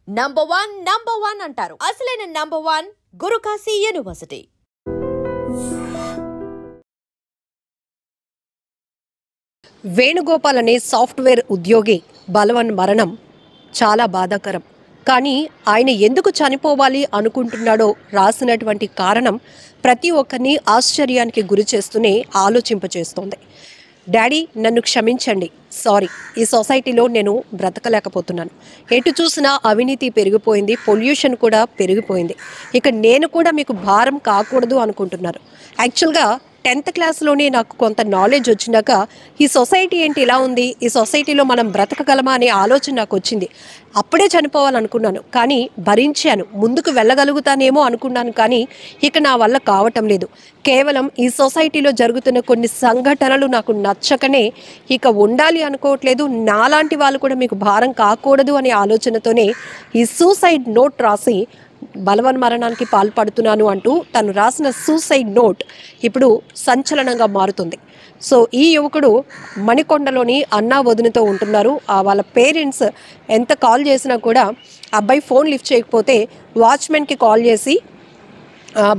Number one అంటారు. అసలైన number one Guru Kashi university. Venugopal అనే సాఫ్ట్వేర్ ఉద్యోగి బలవన్ మరణం చాలా బాధాకరం. కానీ ఆయన ఎందుకు చనిపోవాలి అనుకుంటున్నాడో రాసినటువంటి కారణం ప్రతి ఒక్కరిని ఆశ్చర్యానికి గురి చేస్తూనే ఆలోచింపచేస్తోంది. డాడీ నన్ను క్షమించండి, సారీ, ఈ సొసైటీలో నేను బ్రతకలేకపోతున్నాను. ఎటు చూసినా అవినీతి పెరిగిపోయింది, పొల్యూషన్ కూడా పెరిగిపోయింది. ఇక నేను కూడా మీకు భారం కాకూడదు అనుకుంటున్నారు. యాక్చువల్గా 10th క్లాస్లోనే నాకు కొంత నాలెడ్జ్ వచ్చినాక ఈ సొసైటీ ఏంటి ఇలా ఉంది, ఈ సొసైటీలో మనం బ్రతకగలమా అనే ఆలోచన నాకు వచ్చింది. అప్పుడే చనిపోవాలనుకున్నాను, కానీ భరించాను. ముందుకు వెళ్ళగలుగుతానేమో అనుకున్నాను, కానీ ఇక నా వల్ల కావటం లేదు. కేవలం ఈ సొసైటీలో జరుగుతున్న కొన్ని సంఘటనలు నాకు నచ్చకనే ఇక ఉండాలి అనుకోవట్లేదు. నాలాంటి వాళ్ళు కూడా మీకు భారం కాకూడదు అనే ఆలోచనతోనే ఈ సూసైడ్ నోట్ రాసి బలవన్ మరణానికి పాల్పడుతున్నాను అంటూ తను రాసిన సూసైడ్ నోట్ ఇప్పుడు సంచలనంగా మారుతుంది. సో ఈ యువకుడు మణికొండలోని అన్నా వదినతో ఉంటున్నారు. వాళ్ళ పేరెంట్స్ ఎంత కాల్ చేసినా కూడా అబ్బాయి ఫోన్ లిఫ్ట్ చేయకపోతే వాచ్మెన్కి కాల్ చేసి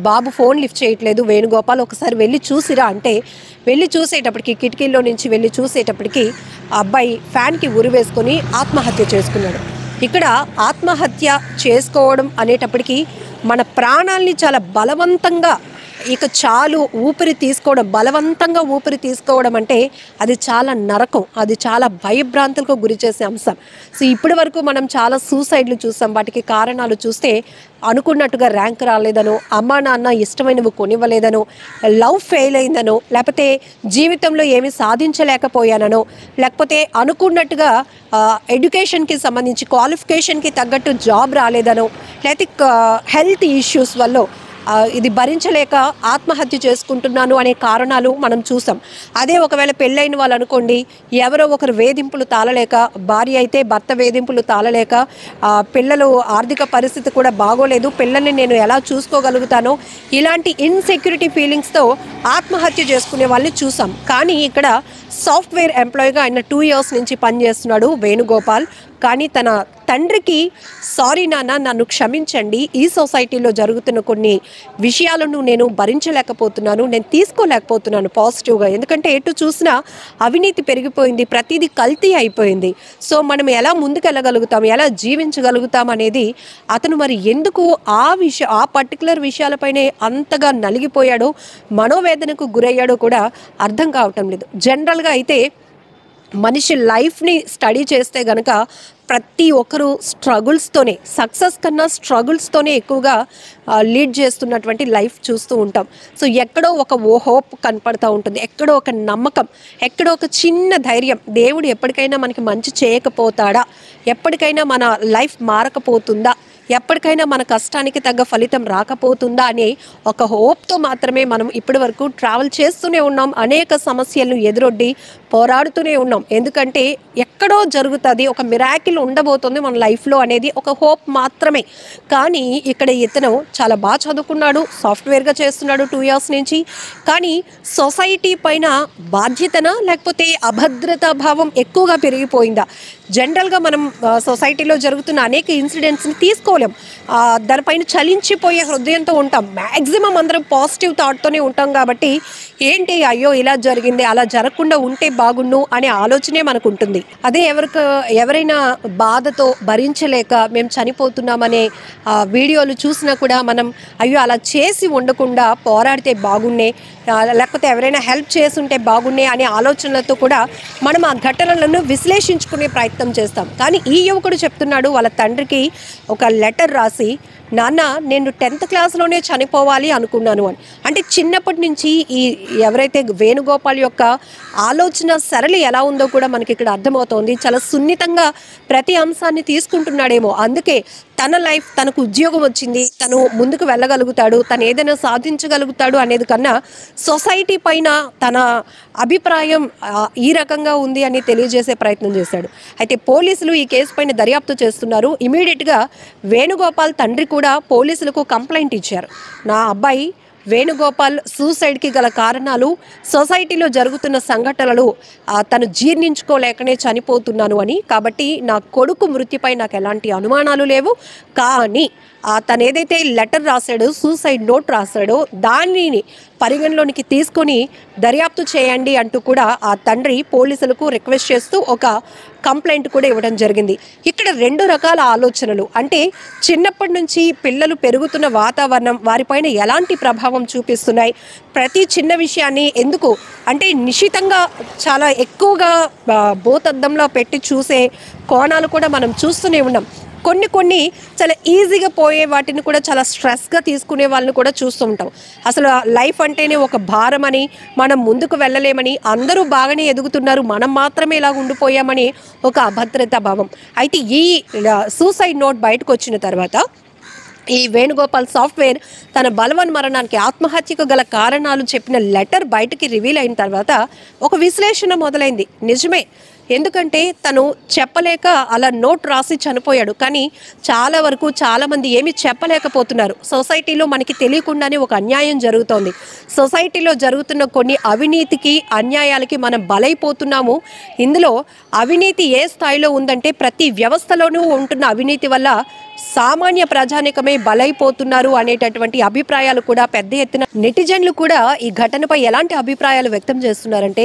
బాబు ఫోన్ లిఫ్ట్ చేయట్లేదు వేణుగోపాల్, ఒకసారి వెళ్ళి చూసిరా అంటే వెళ్ళి చూసేటప్పటికి, కిటికీల్లో నుంచి వెళ్ళి చూసేటప్పటికి అబ్బాయి ఫ్యాన్కి ఉరి వేసుకొని ఆత్మహత్య చేసుకున్నాడు. ఇక్కడ ఆత్మహత్య చేసుకోవడం అనేటప్పటికీ మన ప్రాణాల్ని చాలా బలవంతంగా ఇక చాలు ఊపిరి తీసుకోవడం, బలవంతంగా ఊపిరి తీసుకోవడం అంటే అది చాలా నరకం, అది చాలా భయభ్రాంతులకు గురి చేసే అంశం. సో ఇప్పటి వరకు మనం చాలా సూసైడ్లు చూసాం. వాటికి కారణాలు చూస్తే అనుకున్నట్టుగా ర్యాంక్ రాలేదనో, అమ్మా నాన్న ఇష్టమైనవి కొనివ్వలేదనో, లవ్ ఫెయిల్ అయిందనో, లేకపోతే జీవితంలో ఏమీ సాధించలేకపోయానో, లేకపోతే అనుకున్నట్టుగా ఎడ్యుకేషన్కి సంబంధించి క్వాలిఫికేషన్కి తగ్గట్టు జాబ్ రాలేదనో, లేకపోతే హెల్త్ ఇష్యూస్ వల్ల ఇది భరించలేక ఆత్మహత్య చేసుకుంటున్నాను అనే కారణాలు మనం చూసాం. అదే ఒకవేళ పెళ్ళైన వాళ్ళు అనుకోండి, ఎవరో ఒకరు వేధింపులు తాళలేక, భార్య అయితే భర్త వేధింపులు తాళలేక, పిల్లలు ఆర్థిక పరిస్థితి కూడా బాగోలేదు, పిల్లల్ని నేను ఎలా చూసుకోగలుగుతానో, ఇలాంటి ఇన్సెక్యూరిటీ ఫీలింగ్స్తో ఆత్మహత్య చేసుకునే వాళ్ళని చూసాం. కానీ ఇక్కడ సాఫ్ట్వేర్ ఎంప్లాయీగా ఆయన 2 years నుంచి పనిచేస్తున్నాడు వేణుగోపాల్. కానీ తన తండ్రికి సారీ నాన్న, నన్ను క్షమించండి, ఈ సొసైటీలో జరుగుతున్న కొన్ని విషయాలను నేను భరించలేకపోతున్నాను, నేను తీసుకోలేకపోతున్నాను పాజిటివ్గా. ఎందుకంటే ఎటు చూసినా అవినీతి పెరిగిపోయింది, ప్రతిదీ కల్తీ అయిపోయింది. సో మనం ఎలా ముందుకెళ్ళగలుగుతాం, ఎలా జీవించగలుగుతాం అనేది అతను మరి ఎందుకు ఆ పర్టికులర్ విషయాలపైనే అంతగా నలిగిపోయాడో, మనోవేదనకు గురయ్యాడో కూడా అర్థం కావటం లేదు. జనరల్గా అయితే మనిషి లైఫ్ని స్టడీ చేస్తే గనక ప్రతి ఒక్కరూ స్ట్రగుల్స్తోనే, సక్సెస్ కన్నా స్ట్రగుల్స్తోనే ఎక్కువగా లీడ్ చేస్తున్నటువంటి లైఫ్ చూస్తూ ఉంటాం. సో ఎక్కడో ఒక హోప్ కనపడుతూ ఉంటుంది, ఎక్కడో ఒక నమ్మకం, ఎక్కడో ఒక చిన్న ధైర్యం, దేవుడు ఎప్పటికైనా మనకి మంచి చేయకపోతాడా, ఎప్పటికైనా మన లైఫ్ మారకపోతుందా, ఎప్పటికైనా మన కష్టానికి తగ్గ ఫలితం రాకపోతుందా అనే ఒక హోప్తో మాత్రమే మనం ఇప్పటి వరకు ట్రావెల్ చేస్తూనే ఉన్నాం. అనేక సమస్యలను ఎదురొడ్డి పోరాడుతూనే ఉన్నాం. ఎందుకంటే ఎక్కడో జరుగుతుంది, ఒక మిరాకిల్ ఉండబోతుంది మన లైఫ్లో అనేది ఒక హోప్ మాత్రమే. కానీ ఇక్కడ ఇతను చాలా బాగా చదువుకున్నాడు, సాఫ్ట్వేర్గా చేస్తున్నాడు 2 years నుంచి. కానీ సొసైటీ పైన బాధ్యతన లేకపోతే అభద్రతా భావం ఎక్కువగా పెరిగిపోయిందా? జనరల్గా మనం సొసైటీలో జరుగుతున్న అనేక ఇన్సిడెంట్స్ని తీసుకోలేం, దానిపైన చలించిపోయే హృదయంతో ఉంటాం. మ్యాక్సిమం అందరం పాజిటివ్ థాట్తోనే ఉంటాం. కాబట్టి ఏంటి, అయ్యో ఇలా జరిగింది, అలా జరగకుండా ఉంటే బాగుండు అనే ఆలోచనే మనకు ఉంటుంది. అదే ఎవరైనా బాధతో భరించలేక మేము చనిపోతున్నామనే వీడియోలు చూసినా కూడా మనం అయ్యో అలా చేసి ఉండకుండా పోరాడితే బాగుండే, లేకపోతే ఎవరైనా హెల్ప్ చేసి ఉంటే బాగుండే అనే ఆలోచనలతో కూడా మనం ఆ ఘటనలను విశ్లేషించుకునే ప్రయత్నం చేస్తాం. కానీ ఈ యువకుడు చెప్తున్నాడు వాళ్ళ తండ్రికి ఒక లెటర్ రాసి, నాన్న నేను 10th క్లాస్లోనే చనిపోవాలి అనుకున్నాను అని. అంటే చిన్నప్పటి నుంచి ఎవరైతే వేణుగోపాల్ యొక్క ఆలోచన సరళి ఎలా ఉందో కూడా మనకి ఇక్కడ అర్థమవుతోంది. చాలా సున్నితంగా ప్రతి అంశాన్ని తీసుకుంటున్నాడేమో. అందుకే తన లైఫ్, తనకు ఉద్యోగం వచ్చింది, తను ముందుకు వెళ్ళగలుగుతాడు, తను ఏదైనా సాధించగలుగుతాడు అనేది కన్నా సొసైటీ పైన తన అభిప్రాయం ఈ రకంగా ఉంది అని తెలియజేసే ప్రయత్నం చేశాడు. అయితే పోలీసులు ఈ కేసు పైన దర్యాప్తు చేస్తున్నారు. ఇమీడియట్గా వేణుగోపాల్ తండ్రి కూడా పోలీసులకు కంప్లైంట్ ఇచ్చారు. నా అబ్బాయి వేణుగోపాల్ సూసైడ్కి గల కారణాలు, సొసైటీలో జరుగుతున్న సంఘటనలు తను జీర్ణించుకోలేకనే చనిపోతున్నాను అని. కాబట్టి నా కొడుకు మృతిపై నాకు ఎలాంటి అనుమానాలు లేవు. కానీ తను ఏదైతే లెటర్ రాశాడో, సూసైడ్ నోట్ రాశాడో, దానిని పరిగణలోనికి తీసుకొని దర్యాప్తు చేయండి అంటూ కూడా ఆ తండ్రి పోలీసులకు రిక్వెస్ట్ చేస్తూ ఒక కంప్లైంట్ కూడా ఇవ్వడం జరిగింది. ఇక్కడ 2 రకాల ఆలోచనలు. అంటే చిన్నప్పటి నుంచి పిల్లలు పెరుగుతున్న వాతావరణం వారిపైన ఎలాంటి ప్రభావం చూపిస్తున్నాయి, ప్రతి చిన్న విషయాన్ని ఎందుకు అంటే నిశితంగా చాలా ఎక్కువగా భూతద్దంలో పెట్టి చూసే కోణాలు కూడా మనం చూస్తూనే ఉన్నాం. కొన్ని చాలా ఈజీగా పోయే వాటిని కూడా చాలా స్ట్రెస్గా తీసుకునే వాళ్ళని కూడా చూస్తూ ఉంటాం. అసలు లైఫ్ అంటేనే ఒక భారం అని, మనం ముందుకు వెళ్ళలేమని, అందరూ బాగానే ఎదుగుతున్నారు, మనం మాత్రమే ఇలా ఉండిపోయామని ఒక అభద్రతా భావం. అయితే ఈ సూసైడ్ నోట్ బయటకు వచ్చిన తర్వాత ఈ వేణుగోపాల్ సాఫ్ట్వేర్ తన బలవన్మరణానికి, ఆత్మహత్యకు గల కారణాలు చెప్పిన లెటర్ బయటికి రివీల్ అయిన తర్వాత ఒక విశ్లేషణ మొదలైంది. నిజమే, ఎందుకంటే తను చెప్పలేక అలా నోట్ రాసి చనిపోయాడు. కానీ చాలా వరకు చాలామంది ఏమీ చెప్పలేకపోతున్నారు. సొసైటీలో మనకి తెలియకుండానే ఒక అన్యాయం జరుగుతోంది. సొసైటీలో జరుగుతున్న కొన్ని అవినీతికి, అన్యాయాలకి మనం బలైపోతున్నాము. ఇందులో అవినీతి ఏ స్థాయిలో ఉందంటే ప్రతి వ్యవస్థలోనూ ఉంటున్న అవినీతి వల్ల సామాన్య ప్రజానికమే బలైపోతున్నారు అనేటటువంటి అభిప్రాయాలు కూడా పెద్ద ఎత్తున నెటిజన్లు కూడా ఈ ఘటనపై ఎలాంటి అభిప్రాయాలు వ్యక్తం చేస్తున్నారంటే,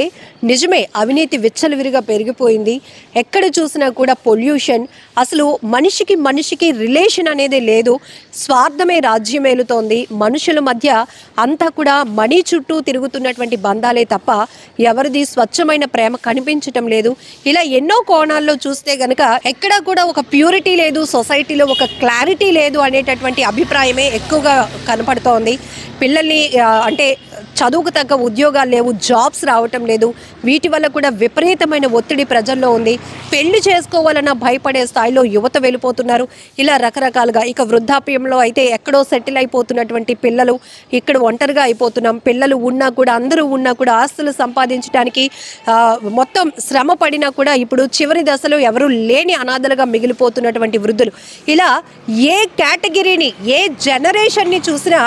నిజమే అవినీతి విచ్చలవిరిగా పెరిగిపోయింది. ఎక్కడ చూసినా కూడా పొల్యూషన్, అసలు మనిషికి రిలేషన్ అనేది లేదు, స్వార్థమే రాజ్యమేలుతోంది. మనుషుల మధ్య అంతా కూడా మనీ చుట్టూ తిరుగుతున్నటువంటి బంధాలే తప్ప ఎవరిది స్వచ్ఛమైన ప్రేమ కనిపించటం లేదు. ఇలా ఎన్నో కోణాల్లో చూస్తే గనక ఎక్కడా కూడా ఒక ప్యూరిటీ లేదు, సొసైటీలో ఒక క్లారిటీ లేదు అనేటటువంటి అభిప్రాయమే ఎక్కువగా కనపడుతోంది. పిల్లల్ని అంటే చదువుకు తగ్గ ఉద్యోగాలు లేవు, జాబ్స్ రావటం లేదు. వీటి వల్ల కూడా విపరీతమైన ఒత్తిడి ప్రజల్లో ఉంది. పెళ్లి చేసుకోవాలన్నా భయపడే స్థాయిలో యువత వెళ్ళిపోతున్నారు. ఇలా రకరకాలుగా ఇక వృద్ధాప్యంలో అయితే ఎక్కడో సెటిల్ అయిపోతున్నటువంటి పిల్లలు, ఇక్కడ ఒంటరిగా అయిపోతున్నాం. పిల్లలు ఉన్నా కూడా, అందరూ ఉన్నా కూడా ఆస్తులు సంపాదించడానికి మొత్తం శ్రమ పడినా కూడా ఇప్పుడు చివరి దశలో ఎవరు లేని అనాథలుగా మిగిలిపోతున్నటువంటి వృద్ధులు. ఇలా ఏ కేటగిరీని, ఏ జనరేషన్ని చూసినా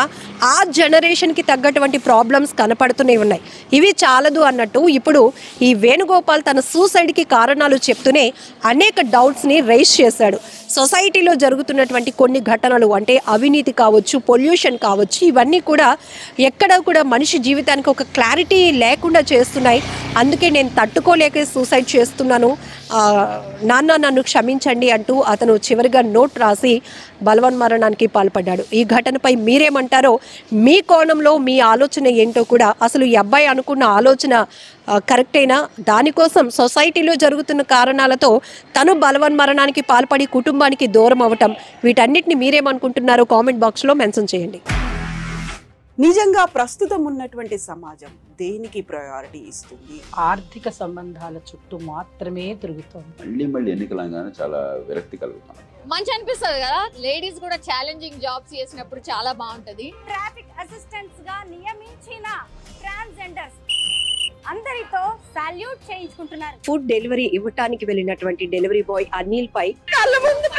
ఆ జనరేషన్కి తగ్గటువంటి ప్రాబ్లమ్స్ కనపడుతూనే ఉన్నాయి. ఇవి చాలదు అన్నట్టు ఇప్పుడు ఈ వేణుగోపాల్ తన సూసైడ్కి కారణాలు చెప్తూనే అనేక డౌట్స్ని రైజ్ చేశాడు. సొసైటీలో జరుగుతున్నటువంటి కొన్ని ఘటనలు అంటే అవినీతి కావచ్చు, పొల్యూషన్ కావచ్చు, ఇవన్నీ కూడా ఎక్కడ కూడా మనిషి జీవితానికి ఒక క్లారిటీ లేకుండా చేస్తున్నాయి. అందుకే నేను తట్టుకోలేక సూసైడ్ చేస్తున్నాను, నాన్న నన్ను క్షమించండి అంటూ అతను చివరిగా నోట్ రాసి బలవన్మరణానికి పాల్పడ్డాడు. ఈ ఘటనపై మీరేమంటారో, మీ కోణంలో మీ ఆలోచన ఏంటో కూడా, అసలు ఈ అబ్బాయి అనుకున్న ఆలోచన కరెక్టేనా, దానికోసం సొసైటీలో జరుగుతున్న కారణాలతో తను బలవన్మరణానికి పాల్పడి కుటుంబానికి దూరం అవ్వటం, వీటన్నిటిని మీరేమనుకుంటున్నారో కామెంట్ బాక్స్లో మెన్షన్ చేయండి. నిజంగా ప్రస్తుతం ఉన్నటువంటి సమాజం దేనికి ప్రయారిటీ ఇస్తుంది? ఆర్థిక సంబంధాల చుట్టూ మాత్రమే తిరుగుతుంది. మళ్ళీ ఎన్నికలంగానే చాలా విరక్తి కలుగుతాం. మంచి అనిపిస్తుంది కదా, లేడీస్ కూడా ఛాలెంజింగ్ జాబ్స్ చేసినప్పుడు చాలా బాగుంటది. ట్రాఫిక్ అసిస్టెంట్స్ గా నియమించిన ట్రాన్స్జెండర్స్ అందరితో సాల్యూట్ చేయించుకుంటున్నారు. ఫుడ్ డెలివరీ ఇవ్వటానికి వెళ్ళినటువంటి డెలివరీ బాయ్ అనిల్ పై కళ్ళ ముందు